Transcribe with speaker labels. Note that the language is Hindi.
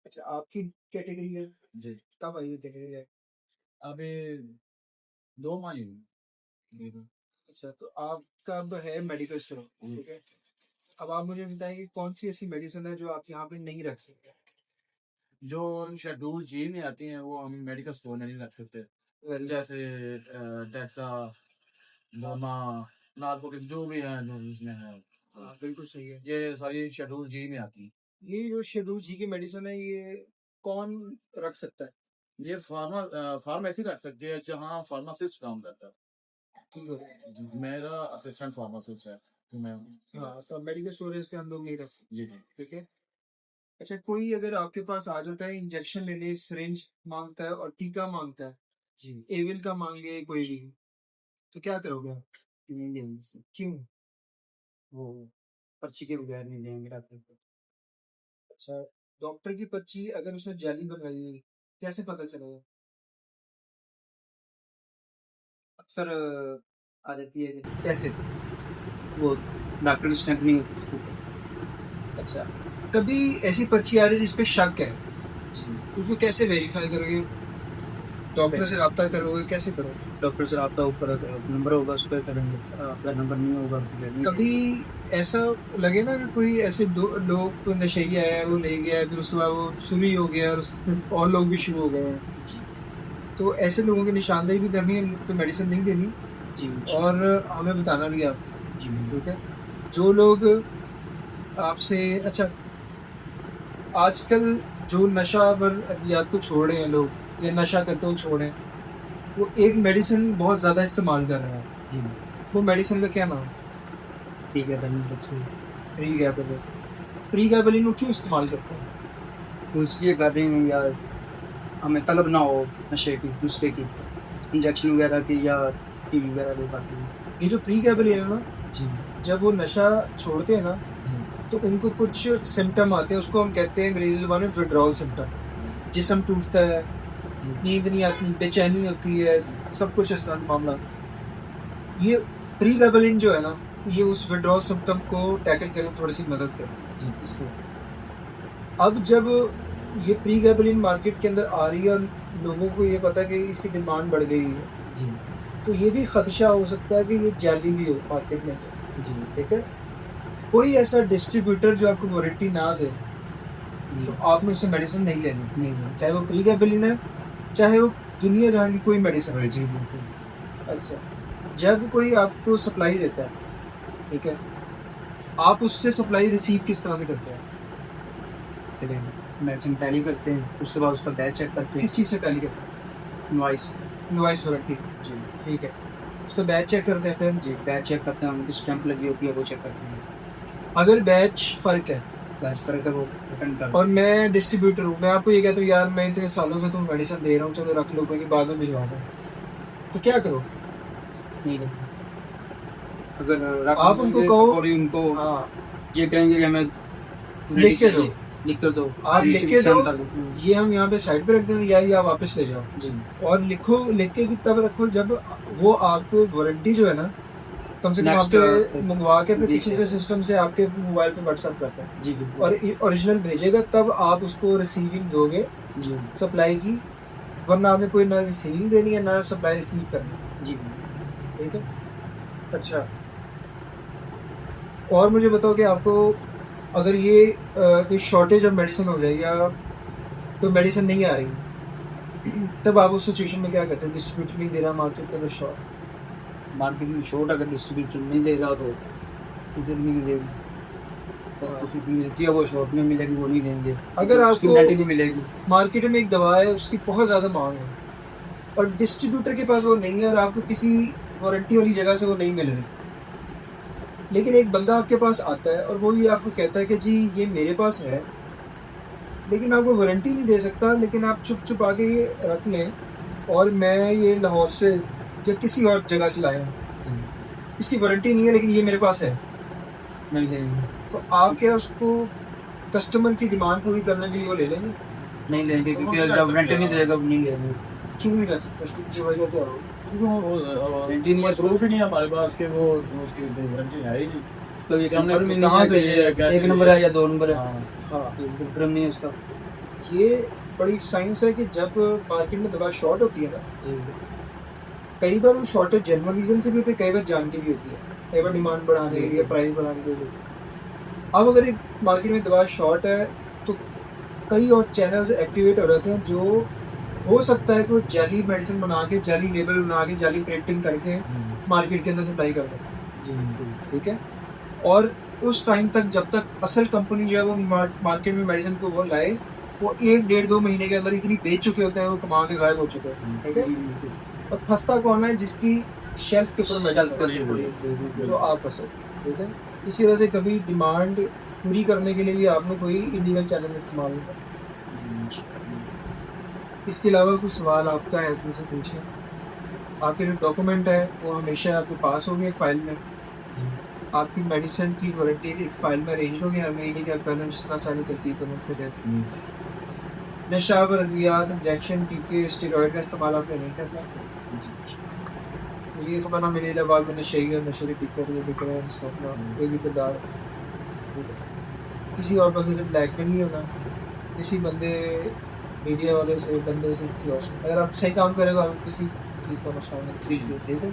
Speaker 1: अच्छा, आपकी कैटेगरी है?
Speaker 2: जी।
Speaker 1: कब आई हुई कैटेगरी है?
Speaker 2: अभी 2 माह ही हुए।
Speaker 1: अच्छा, तो आपका अब है मेडिकल स्टोर, ठीक है। अब आप मुझे बताएं कि कौन सी ऐसी मेडिसिन है जो आप यहाँ पे नहीं रख सकते?
Speaker 2: जो शेड्यूल जी में आती हैं वो हम मेडिकल स्टोर में नहीं रख सकते,
Speaker 1: वेरी
Speaker 2: जैसे डेक्सा, डोमा, नार्कोटिक जो भी है जो इसमें है,
Speaker 1: हाँ, बिल्कुल सही है।
Speaker 2: ये सारी शेड्यूल जी में आती हैं।
Speaker 1: ये जो शेड्यूल जी की मेडिसिन है, ये कौन रख सकता है?
Speaker 2: ये फार्मेसी रख सकती है जहाँ फार्मासिस्ट काम करता है।
Speaker 1: ठीक है।
Speaker 2: मेरा असिस्टेंट फार्मासिस्ट है, तो मैं
Speaker 1: हाँ, सब मेडिकल स्टोरेज पे हम लोग नहीं रख सकते,
Speaker 2: जी जी।
Speaker 1: ठीक है। अच्छा, कोई अगर आपके पास आ जाता है इंजेक्शन लेने, सिरिंज मांगता है और टीका मांगता है,
Speaker 2: जी
Speaker 1: एविल का मांगे कोई भी, तो क्या करोगे आप?
Speaker 2: नहीं देंगे,
Speaker 1: क्यों?
Speaker 2: वो पर्ची के बगैर नहीं देंगे डॉक्टर को।
Speaker 1: अच्छा, डॉक्टर की पर्ची अगर उसने जाली बनवाई है, कैसे पता चलेगा?
Speaker 3: अक्सर आ जाती है जैसे
Speaker 1: कैसे?
Speaker 3: वो डॉक्टर की स्टैंप नहीं होती।
Speaker 1: अच्छा, कभी ऐसी पर्ची आ रही है जिसपे शक है,
Speaker 3: जी।
Speaker 1: उसको कैसे वेरीफाई करोगे? डॉक्टर से रब्ता करोगे, कैसे करोगे?
Speaker 3: डॉक्टर से आपका ऊपर नंबर होगा उस पर करेंगे, आपका नंबर नहीं होगा तो फिर नहीं
Speaker 1: कभी ऐसा लगे ना कि कोई ऐसे दो लोग, कोई नशेड़ी आया है, वो ले गया है, फिर उसके बाद वो सुनी हो गया और उसके और लोग भी शुरू हो गए हैं,
Speaker 3: जी
Speaker 1: तो ऐसे लोगों की निशानदेही भी करनी है, उनको मेडिसिन नहीं देनी
Speaker 3: जी
Speaker 1: और हमें बताना भी आप,
Speaker 3: जी
Speaker 1: ठीक है। जो लोग आपसे, अच्छा, आजकल जो नशा पर अद्वियात को छोड़ रहे हैं लोग, या नशा करते हुए छोड़ रहे हैं, वो एक मेडिसिन बहुत ज़्यादा इस्तेमाल कर रहे हैं।
Speaker 3: जी
Speaker 1: वो मेडिसिन का क्या नाम?
Speaker 3: ठीक है धन्यवाद से
Speaker 1: प्रीगैबलिन। प्रीगैबलिन को क्यों इस्तेमाल करते हैं?
Speaker 3: तो इसलिए कर रहे हैं या हमें तलब ना हो नशे की दूसरे की इंजेक्शन वगैरह की या टी वगैरह जो खाते हैं।
Speaker 1: ये जो प्रीगैबलिन है ना,
Speaker 3: जी
Speaker 1: जब वो नशा छोड़ते हैं ना,
Speaker 3: जी
Speaker 1: तो उनको कुछ सिम्टम आते हैं, उसको हम कहते हैं अंग्रेजी ज़ुबान में विड्रॉल सिम्टम। जिस्म टूटता है, नींद नहीं आती, बेचैनी होती है, सब कुछ इस तरह का मामला। ये प्रीगैबलिन जो है ना, ये उस विड्रॉल सिम्टम को टैकल करने में थोड़ी सी मदद करे
Speaker 3: जी
Speaker 1: इसलिए। अब जब ये प्रीगैबलिन मार्केट के अंदर आ रही है और लोगों को ये पता है कि इसकी डिमांड बढ़ गई है,
Speaker 3: जी
Speaker 1: तो ये भी खदशा हो सकता है कि ये जाली भी हो मार्केट में,
Speaker 3: जी
Speaker 1: ठीक है। कोई ऐसा डिस्ट्रीब्यूटर जो आपको वारंटी ना दे, तो आपने उससे मेडिसिन नहीं लेनी,
Speaker 3: नहीं
Speaker 1: चाहे वो प्रीगैबलिन है, चाहे वो दुनिया जहाँ की कोई मेडिसिन है।
Speaker 3: जी बिल्कुल
Speaker 1: अच्छा, जब कोई आपको सप्लाई देता है, ठीक है, आप उससे सप्लाई रिसीव किस तरह से करते हैं?
Speaker 3: मेडिसिन टैली करते हैं उसके बाद उसका बैच चेक करते हैं
Speaker 1: किस चीज़ से टैली करते हैं?
Speaker 3: इनवॉइस
Speaker 1: इनवॉइस वारंटी,
Speaker 3: जी
Speaker 1: ठीक है। उसका बैच चेक करते हैं, फिर
Speaker 3: जी बैच चेक करते हैं उनकी स्टैंप लगी होती है वो चेक करते हैं
Speaker 1: अगर बैच फर्क है
Speaker 3: बैच फर्क है वो रिटर्न कर
Speaker 1: और मैं डिस्ट्रीब्यूटर हूँ, मैं आपको ये कहता हूँ यार मैं इतने सालों से तुम्हें मेडिसिन दे रहा हूँ, चलो रख लो, कोई नहीं, बाद में भिजवा दो, तो क्या करो?
Speaker 3: नहीं देते। अगर रख
Speaker 1: आप उनको
Speaker 3: देंगे
Speaker 1: कहो,
Speaker 3: तो फिर उनको
Speaker 1: हाँ,
Speaker 3: ये कहेंगे कि हमें
Speaker 1: लिख के दो,
Speaker 3: लिख कर दो
Speaker 1: आप लिख के
Speaker 3: sign
Speaker 1: दो,
Speaker 3: कर दो।
Speaker 1: ये हम यहाँ पे साइड पे रख देते हैं, या वापस ले जाओ,
Speaker 3: जी
Speaker 1: और लिखो, लिख के भी तब रखो जब वो आपको वारंटी जो है ना, कम से कम
Speaker 3: Next,
Speaker 1: आपके मंगवा के फिर
Speaker 3: जी,
Speaker 1: किसी से सिस्टम से आपके मोबाइल पे व्हाट्सअप करता है
Speaker 3: जी बिल्कुल
Speaker 1: और ओरिजिनल भेजेगा, तब आप उसको रिसीविंग दोगे
Speaker 3: जी
Speaker 1: सप्लाई की, वरना आपने कोई ना रिसीविंग देनी है ना सप्लाई रिसीव करनी,
Speaker 3: जी
Speaker 1: ठीक है। अच्छा, और मुझे बताओ कि आपको अगर ये कोई शॉर्टेज ऑफ मेडिसिन हो जाए या कोई मेडिसिन नहीं आ रही, तब आप उस सिचुएशन में क्या करते हो? डिस्ट्रीब्यूटर नहीं दे रहा मार्केट के अंदर शॉर्ट,
Speaker 3: मार्केट में शॉर्ट अगर डिस्ट्रीब्यूटर नहीं देगा तो सीजन भी नहीं देगी तो किसी से मिलती है वो शॉर्ट में मिलेगी वो नहीं देंगे
Speaker 1: अगर
Speaker 3: उसकी
Speaker 1: आपको
Speaker 3: गारंटी नहीं मिलेगी
Speaker 1: मार्केट में एक दवा है, उसकी बहुत ज़्यादा मांग है और डिस्ट्रीब्यूटर के पास वो नहीं है और आपको किसी वारंटी वाली जगह से वो नहीं मिल रही, लेकिन एक बंदा आपके पास आता है और वो ये आपको कहता है कि जी ये मेरे पास है, लेकिन आपको वारंटी नहीं दे सकता, लेकिन आप चुप चुप आके ये रख लें, और मैं ये लाहौर से या किसी और जगह से लाया हूँ, इसकी वारंटी नहीं है लेकिन ये मेरे पास है,
Speaker 3: नहीं लेंगे
Speaker 1: तो आप क्या उसको कस्टमर की डिमांड पूरी करने के लिए वो ले लेंगे?
Speaker 3: नहीं लेंगे क्योंकि जब वारंटी नहीं देगा नहीं लेंगे
Speaker 1: क्यों नहीं कर सकते? उसकी वजह क्या हो?
Speaker 2: वारंटी नहीं है, प्रूफ ही नहीं है हमारे पास कि वो उसकी वारंटी है ही नहीं,
Speaker 3: तो ये
Speaker 2: हमने
Speaker 3: कंफर्म नहीं
Speaker 2: कहाँ
Speaker 3: है
Speaker 2: से
Speaker 3: कि
Speaker 2: ये कैसे
Speaker 3: एक नंबर है या 2 नंबर है
Speaker 2: हाँ
Speaker 1: हाँ,
Speaker 3: कंफर्म नहीं है उसका
Speaker 1: ये बड़ी साइंस है कि जब मार्केट में दवा शॉर्ट होती है ना,
Speaker 3: जी
Speaker 1: कई बार वो शॉर्टेज जेन्युइन रीजन से भी होती है, कई बार जान के भी होती है, कई बार डिमांड बढ़ाने के लिए, प्राइस बढ़ाने के लिए। अब अगर एक मार्केट में दवा शॉर्ट है तो कई और चैनल्स एक्टिवेट हो रहते हैं जो हो सकता है कि वो जाली मेडिसिन बना के, जाली लेबल बना के, जाली प्रिंटिंग करके मार्केट के अंदर सप्लाई कर दें।
Speaker 3: जी बिल्कुल
Speaker 1: ठीक है, और उस टाइम तक जब तक असल कंपनी जो है वो मार्केट में मेडिसिन को वो लाए, वो 1-1.5-2 महीने के अंदर इतनी बेच चुके होते हैं, वो कमा के गायब हो चुके हैं। ठीक है,
Speaker 3: जी बिल्कुल
Speaker 1: और फंसता कौन है? जिसकी शेल्फ के ऊपर मेडिसिन
Speaker 2: पड़ी हुई है।
Speaker 1: तो आप फंसो। ठीक है, इसी वजह से कभी डिमांड पूरी करने के लिए भी आपने कोई इलीगल चैनल इस्तेमाल नहीं करना। इसके अलावा कुछ सवाल आपका है तो मुझसे पूछें। आपके जो डॉक्यूमेंट है वो हमेशा आपके पास होंगे फाइल में। आपकी मेडिसिन की वारंटी एक फाइल में अरेंज होगी हर महीने के पहले, जिस तरह सारी तरतीब है उसके तहत। नशा व अद्वियात, इंजेक्शन, टीके, स्टेरॉइड का इस्तेमाल आपने नहीं करना। ये खबर ना मिले बाद में नशे ही नशे के टीके को बिक रहे हैं, इसको अपना कोई भी किरदार किसी और बंदे से ब्लैकमेल नहीं होना, किसी बंदे मीडिया वाले से, बंदे से, किसी और से। अगर आप सही काम करें तो आप किसी चीज़ का नुकसान नहीं। ठीक है।